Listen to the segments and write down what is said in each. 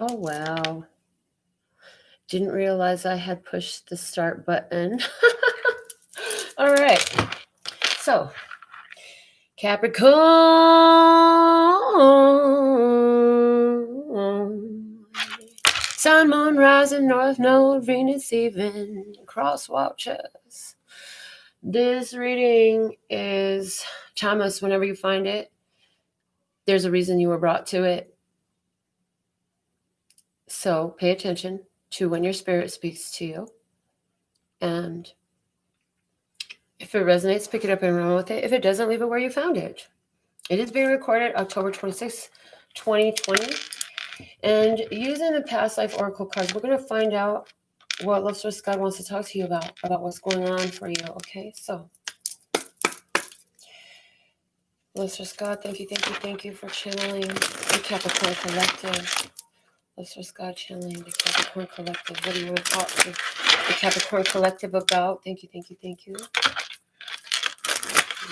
Oh, wow. Didn't realize I had pushed the start button. All right. So, Capricorn. Sun, moon, rising, north node, Venus, even, cross watches. This reading is timeless whenever you find it. There's a reason you were brought to it. So pay attention to when your spirit speaks to you. And if it resonates, pick it up and run with it. If it doesn't, leave it where you found it. It is being recorded October 26, 2020. And using the past life oracle cards, we're going to find out what Love Source God wants to talk to you about what's going on for you. Okay, so Love Source God, thank you for channeling the Capricorn Collective. Love Source God, channeling the Capricorn Collective. What do you want to talk to the Capricorn Collective about? Thank you. Love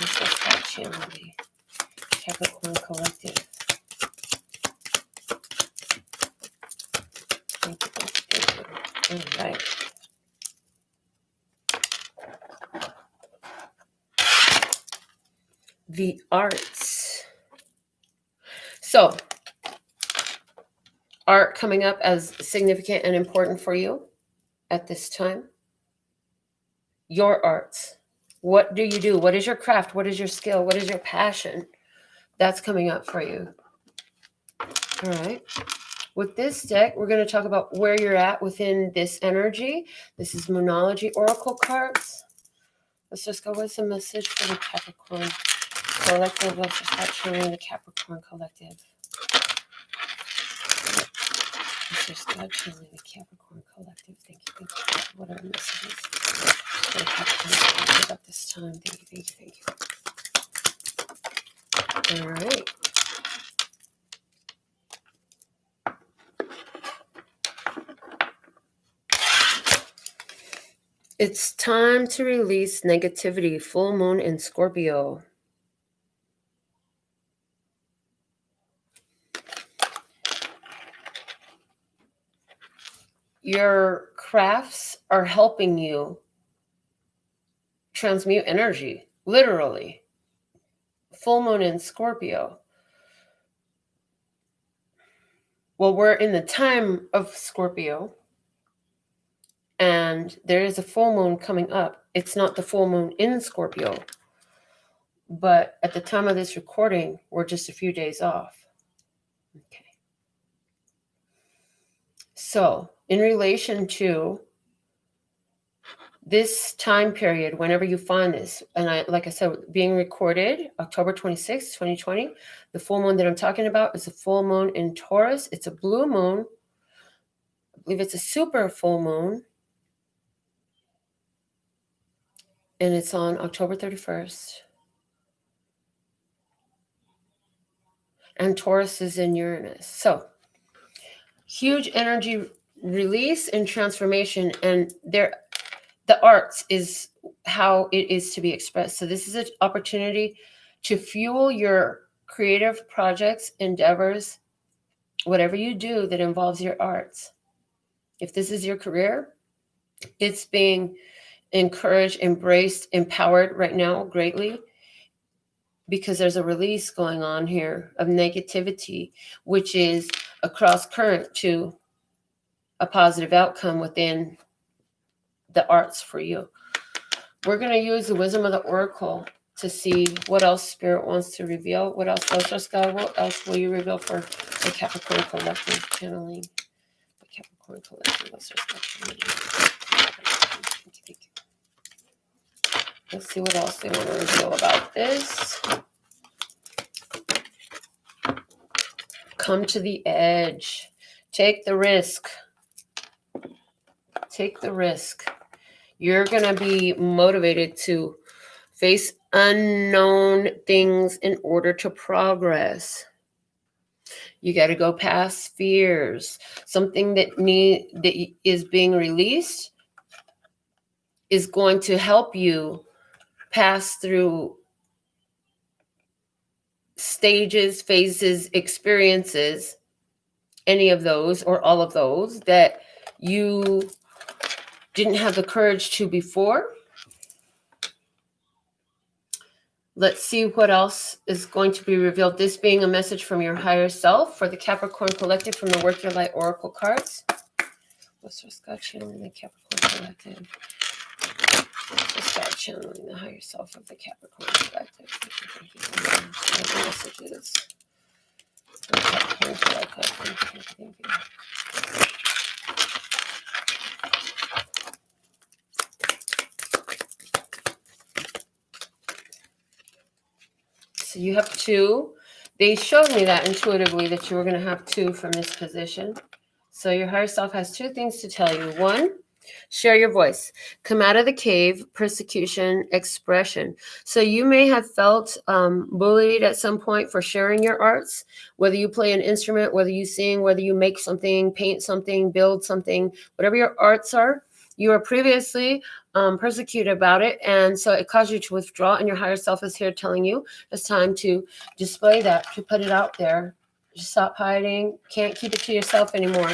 Source God, channeling the Capricorn Collective. Thank you. All right. The arts. So, art coming up as significant and important for you at this time. Your arts. What do you do? What is your craft? What is your skill? What is your passion? That's coming up for you. All right. With this deck, we're going to talk about where you're at within this energy. This is Moonology Oracle cards. Let's just go with some message for the Capricorn Collective. Let's just start sharing the Capricorn Collective. Let's just start sharing the Capricorn Collective. Thank you. What are the messages for the Capricorn Collective at this time? Thank you. All right. It's time to release negativity. Full moon in Scorpio. Your crafts are helping you transmute energy, literally. Full moon in Scorpio. Well, we're in the time of Scorpio. And there is a full moon coming up. It's not the full moon in Scorpio, but at the time of this recording, we're just a few days off. Okay. So, in relation to this time period, whenever you find this, and like I said, being recorded October 26, 2020, the full moon that I'm talking about is a full moon in Taurus. It's a blue moon. I believe it's a super full moon. And it's on October 31st. And Taurus is in Uranus. So, huge energy release and transformation. And the arts is how it is to be expressed. So this is an opportunity to fuel your creative projects, endeavors, whatever you do that involves your arts. If this is your career, it's being encouraged, embraced, empowered right now greatly, because there's a release going on here of negativity, which is a cross current to a positive outcome within the arts for you. We're going to use the wisdom of the oracle to see what else Spirit wants to reveal. What else, Love God? What else will you reveal for the Capricorn Collective channeling? The Capricorn Collective, Love God channeling. Let's see what else they want to reveal about this. Come to the edge. Take the risk. Take the risk. You're going to be motivated to face unknown things in order to progress. You got to go past fears. Something that is being released is going to help you pass through stages, phases, experiences any of those or all of those that you didn't have the courage to before. Let's see what else is going to be revealed. This being a message from your higher self for the Capricorn Collective from the Work Your Light Oracle cards. What's our Scott channeling the Capricorn Collective? Let's start channeling the higher self of the Capricorn Collective. Thank you. The messages. The Capricorn Collective. Thank you. So you have 2. They showed me that intuitively that you were going to have 2 from this position. So your higher self has 2 things to tell you. 1, share your voice. Come out of the cave, persecution, expression. So you may have felt bullied at some point for sharing your arts, whether you play an instrument, whether you sing, whether you make something, paint something, build something, whatever your arts are. You were previously persecuted about it, and so it caused you to withdraw, and your higher self is here telling you it's time to display that, to put it out there. Just stop hiding. Can't keep it to yourself anymore.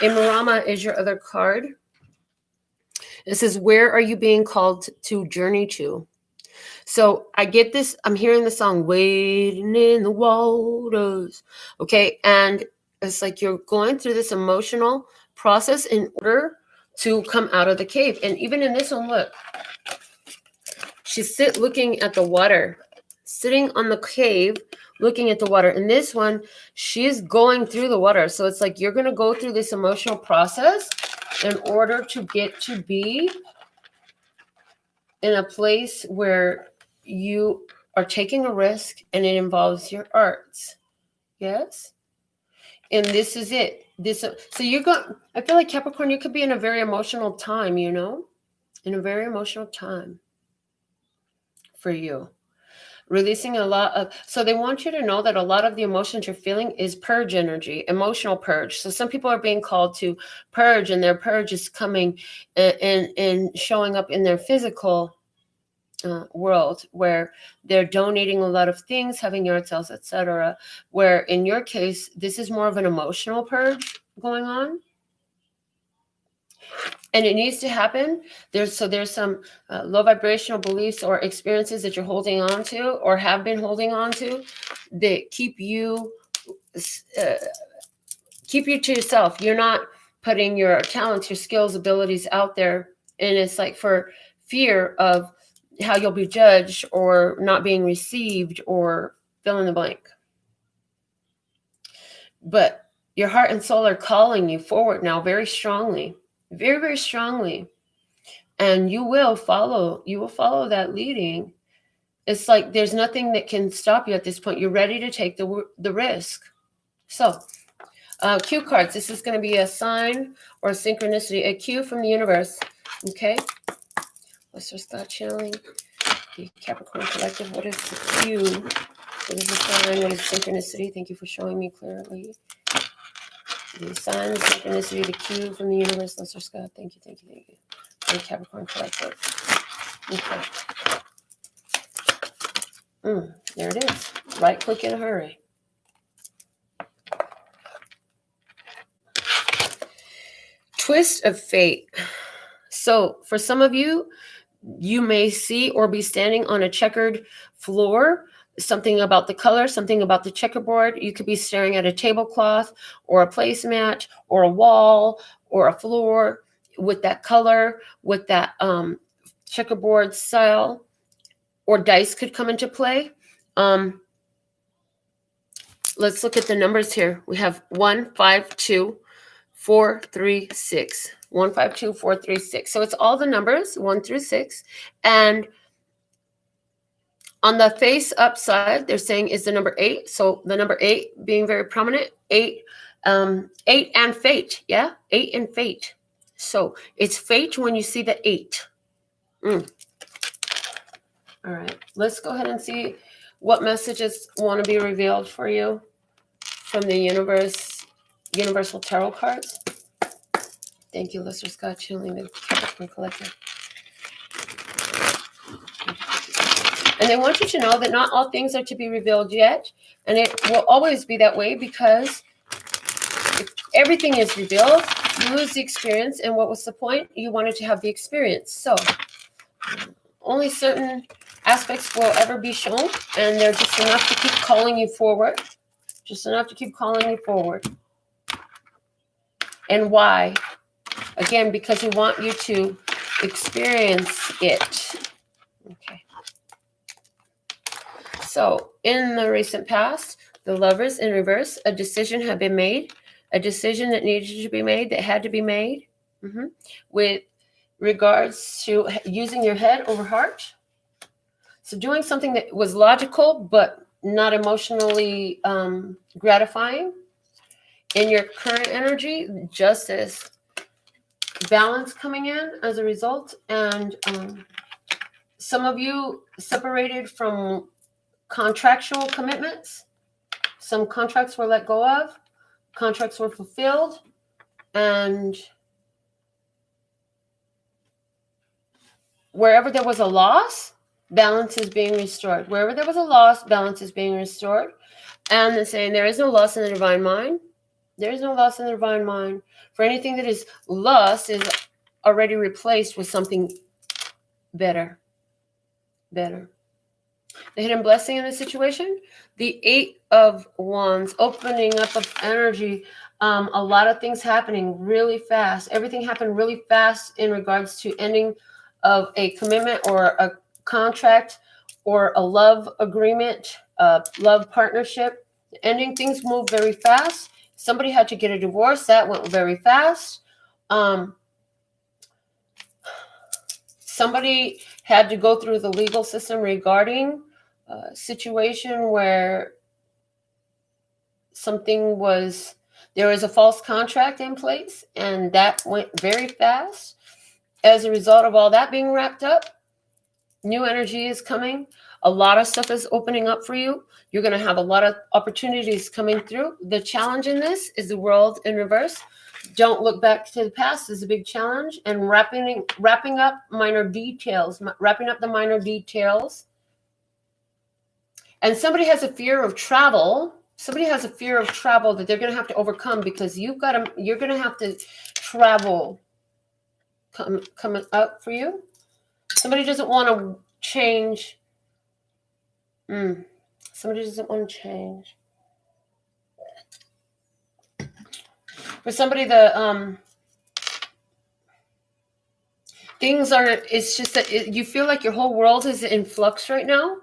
Imurama is your other card. It says, where are you being called to journey to? So I get this. I'm hearing the song, Wading in the Waters. Okay. And it's like you're going through this emotional process in order to come out of the cave. And even in this one, look, she's looking at the water, sitting on the cave, looking at the water. In this one, she's going through the water. So it's like you're going to go through this emotional process in order to get to be in a place where you are taking a risk and it involves your arts. Yes? And this is it. So you're going, I feel like Capricorn, you could be in a very emotional time, you know? In a very emotional time for you. Releasing a lot of, so they want you to know that a lot of the emotions you're feeling is purge energy, emotional purge. So some people are being called to purge, and their purge is coming and showing up in their physical world, where they're donating a lot of things, having yard sales, etc. Where in your case, this is more of an emotional purge going on. And it needs to happen. There's some low vibrational beliefs or experiences that you're holding on to or have been holding on to that keep you to yourself. You're not putting your talents, your skills, abilities out there. And it's like for fear of how you'll be judged or not being received or fill in the blank. But your heart and soul are calling you forward now very strongly. Very, very strongly. And you will follow that leading. It's like there's nothing that can stop you at this point. You're ready to take the risk. So, cue cards. This is going to be a sign or a synchronicity, a cue from the universe. Okay. Let's just start channeling the Capricorn Collective. What is the cue? What is the sign? What is synchronicity? Thank you for showing me clearly. The sign, the synchronicity, the cue from the universe. Lesser Scott. Thank you. The Capricorn Collective. Okay. There it is. Right click in a hurry. Twist of fate. So for some of you, you may see or be standing on a checkered floor. Something about the color, something about the checkerboard. You could be staring at a tablecloth or a placemat or a wall or a floor with that color, with that checkerboard style, or dice could come into play. Let's look at the numbers here. We have 1, 5, 2, 4, 3, 6. 1, 5, 2, 4, 3, 6. So it's all the numbers 1 through 6. And on the face upside, they're saying is the number 8. So the number 8 being very prominent. 8 and fate. Yeah, 8 and fate. So it's fate when you see the 8. All right, let's go ahead and see what messages want to be revealed for you from the universal tarot cards. Thank you, Lesser Scott, channeling the Capricorn Collective. And they want you to know that not all things are to be revealed yet. And it will always be that way because if everything is revealed. You lose the experience, and what was the point? You wanted to have the experience. So only certain aspects will ever be shown, and they're just enough to keep calling you forward. Just enough to keep calling you forward. And why? Again, because we want you to experience it. Okay. So, in the recent past, the Lovers in reverse, a decision had been made, a decision that needed to be made, that had to be made, with regards to using your head over heart. So, doing something that was logical but not emotionally gratifying. In your current energy, justice, balance coming in as a result, and some of you separated from contractual commitments. Some contracts were let go of, contracts were fulfilled, and wherever there was a loss, balance is being restored. Wherever there was a loss, balance is being restored. And they're saying there is no loss in the divine mind. There is no loss in the divine mind. For anything that is lost is already replaced with something better. Better. The hidden blessing in the situation, the 8 of Wands, opening up of energy, a lot of things happening really fast. Everything happened really fast in regards to ending of a commitment or a contract or a love agreement, love partnership. Ending things move very fast. Somebody had to get a divorce. That went very fast. Somebody had to go through the legal system regarding a situation where there was a false contract in place, and that went very fast. As a result of all that being wrapped up, new energy is coming. A lot of stuff is opening up for you. You're going to have a lot of opportunities coming through. The challenge in this is the world in reverse. Don't look back to the past is a big challenge, and wrapping up minor details, wrapping up the minor details. And somebody has a fear of travel. Somebody has a fear of travel that they're going to have to overcome, because you're going to have to travel coming up for you. Somebody doesn't want to change. Somebody doesn't want to change. For somebody, it's just that you feel like your whole world is in flux right now.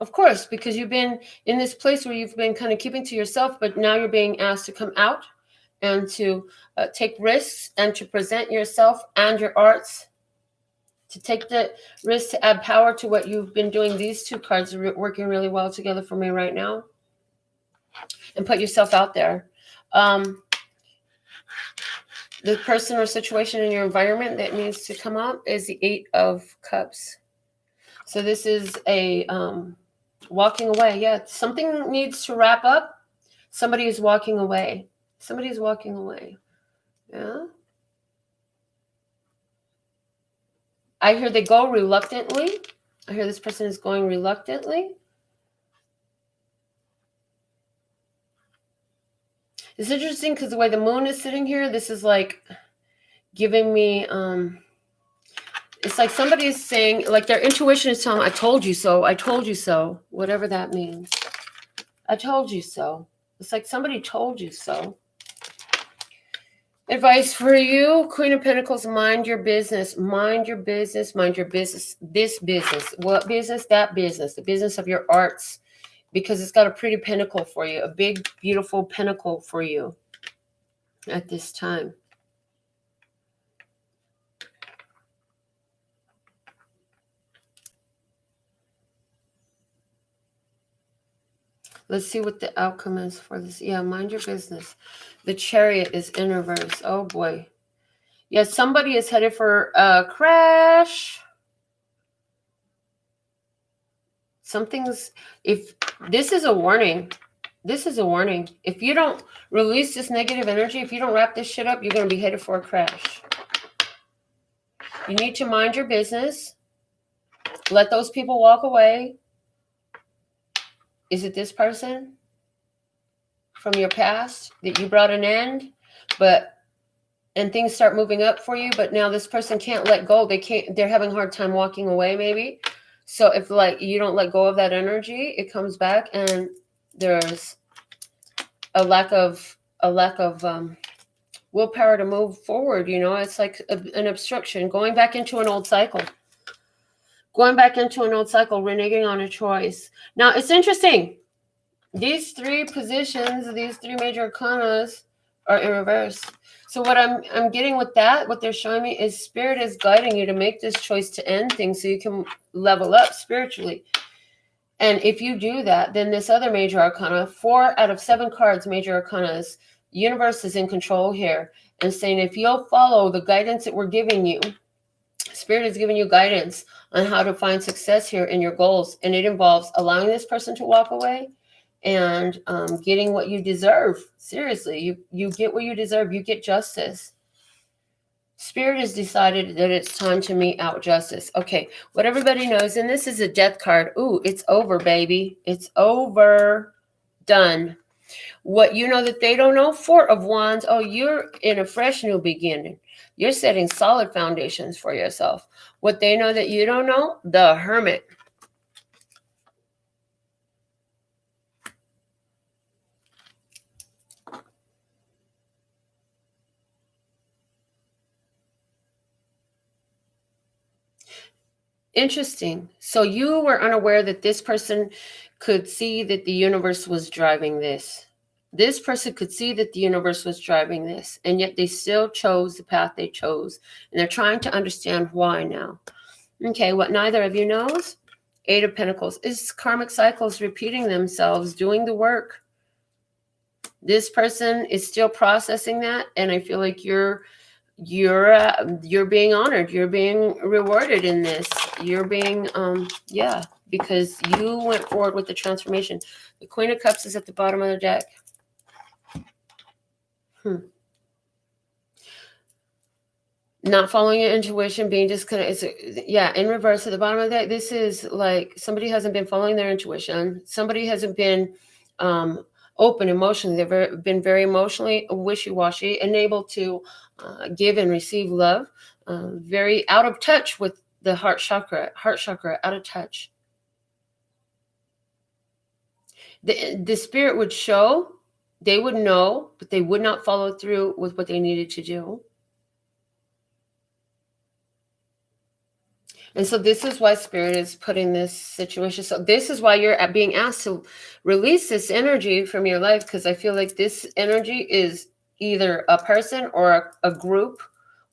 Of course, because you've been in this place where you've been kind of keeping to yourself, but now you're being asked to come out and to take risks and to present yourself and your arts, to take the risk to add power to what you've been doing. These 2 cards are working really well together for me right now. And put yourself out there. The person or situation in your environment that needs to come up is the 8 of Cups. So this is a walking away. Yeah, something needs to wrap up. Somebody is walking away. Somebody is walking away. Yeah. I hear they go reluctantly. I hear this person is going reluctantly. It's interesting because the way the moon is sitting here, this is like giving me, it's like somebody is saying, like their intuition is telling them, I told you so, I told you so, whatever that means. I told you so. It's like somebody told you so. Advice for you, Queen of Pentacles, mind your business. Mind your business, mind your business. This business. What business? That business. The business of your arts. Because it's got a pretty pentacle for you. A big, beautiful pentacle for you at this time. Let's see what the outcome is for this. Yeah, mind your business. The Chariot is in reverse. Oh, boy. Yeah, somebody is headed for a crash. If this is a warning. This is a warning. If you don't release this negative energy, if you don't wrap this shit up, you're going to be headed for a crash. You need to mind your business. Let those people walk away. Is it this person? from your past that you brought an end, and things start moving up for you, but now this person can't let go. They're having a hard time walking away maybe. So if like you don't let go of that energy, it comes back and there's a lack of willpower to move forward. It's like an obstruction, going back into an old cycle, reneging on a choice. Now it's interesting. These three positions, these three major arcanas are in reverse. So what I'm getting with that, what they're showing me is Spirit is guiding you to make this choice to end things so you can level up spiritually. And if you do that, then this other major arcana, 4 out of 7 cards, major arcanas, universe is in control here and saying if you'll follow the guidance that we're giving you, Spirit is giving you guidance on how to find success here in your goals. And it involves allowing this person to walk away and getting what you deserve. Seriously, you get what you deserve. You get justice. Spirit has decided that it's time to mete out justice. Okay, what everybody knows, and this is a death card. Ooh, it's over, baby. It's over. Done. What you know that they don't know, 4 of Wands. Oh, you're in a fresh new beginning. You're setting solid foundations for yourself. What they know that you don't know, the Hermit. Interesting. So you were unaware that this person could see that the universe was driving this. This person could see that the universe was driving this, and yet they still chose the path they chose. And they're trying to understand why now. Okay, what neither of you knows, 8 of Pentacles, is karmic cycles repeating themselves, doing the work. This person is still processing that, and I feel like you're being honored, you're being rewarded in this, you're being because you went forward with the transformation. The Queen of Cups is at the bottom of the deck. Not following your intuition, being disconnected. In reverse at the bottom of that. This is like somebody hasn't been following their intuition. Somebody hasn't been open emotionally. They've been very emotionally wishy-washy, unable to give and receive love. Very out of touch with the heart chakra, out of touch. The spirit would show, they would know, but they would not follow through with what they needed to do. And so this is why Spirit is putting this situation. So this is why you're being asked to release this energy from your life, because I feel like this energy is either a person or a group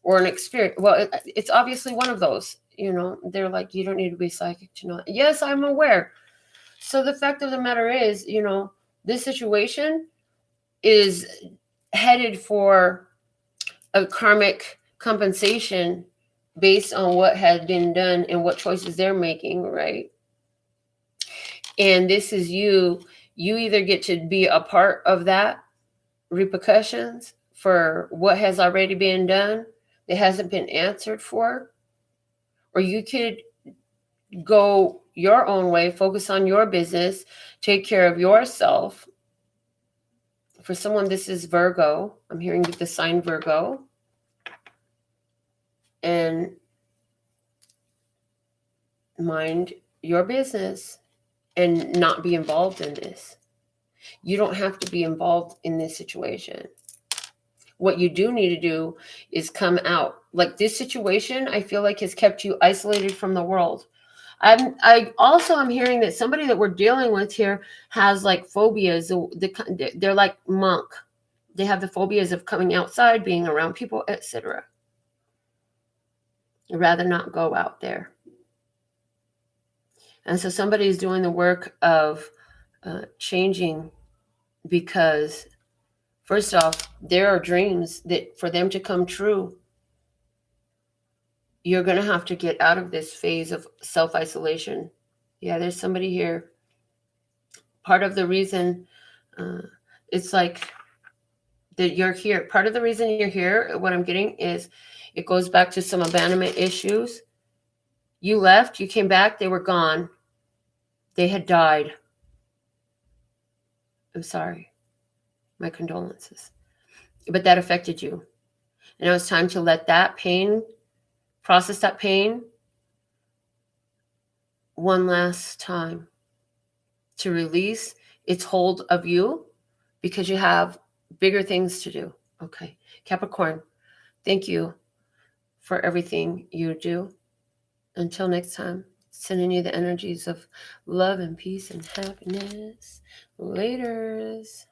or an experience. Well, it's obviously one of those. They're like, you don't need to be psychic to know that. Yes, I'm aware. So the fact of the matter is, this situation is headed for a karmic compensation based on what has been done and what choices they're making, right? And this is you either get to be a part of that repercussions for what has already been done that hasn't been answered for, or you could go your own way, focus on your business, take care of yourself. For someone, this is Virgo. I'm hearing the sign Virgo. And mind your business and not be involved in this. You don't have to be involved in this situation. What you do need to do is come out. Like this situation, I feel like has kept you isolated from the world. I also am hearing that somebody that we're dealing with here has like phobias. They're like monk. They have the phobias of coming outside, being around people, etc. Rather not go out there. And so somebody is doing the work of changing, because first off, there are dreams that for them to come true, you're going to have to get out of this phase of self-isolation. Yeah, there's somebody here. Part of the reason it's like that you're here. Part of the reason you're here, what I'm getting is it goes back to some abandonment issues. You left, you came back, they were gone. They had died. I'm sorry. My condolences. But that affected you. And it was time to let that pain, process that pain one last time, to release its hold of you, because you have bigger things to do. Okay. Capricorn, thank you for everything you do. Until next time, sending you the energies of love and peace and happiness. Laters.